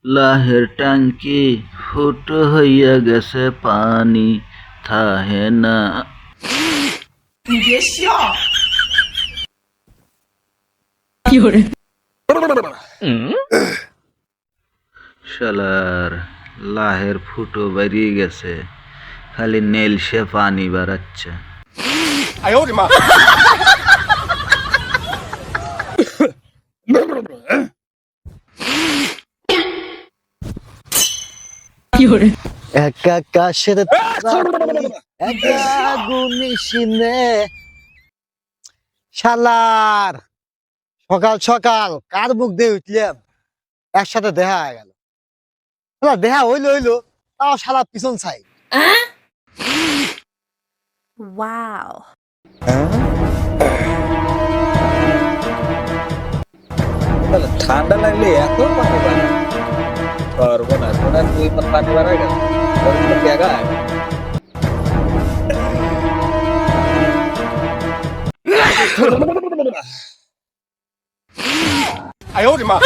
লাহের টাঙ্কি ফুটো হইয়া গেছে পানি থাহে না। শালার লাহের ফুটো বেরিয়ে গেছে, খালি নেলসে পানি বাড়াচ্ছে। এক আকাশের এক আগুনি সিনে শালার সকাল সকাল কার মুখ দিয়ে উঠলাম, একসাথে দেখা হয়ে গেল। শালা দেখা হইলো হইলো, তাও শালা পিছন চাই। Wow. ঠান্ডা লাগলে এত পানি বাড়ায় সর্বনাশ, ওরা 2 পানি বাড়ায় গেল ওর কোনো জায়গায়।哎呦我的妈！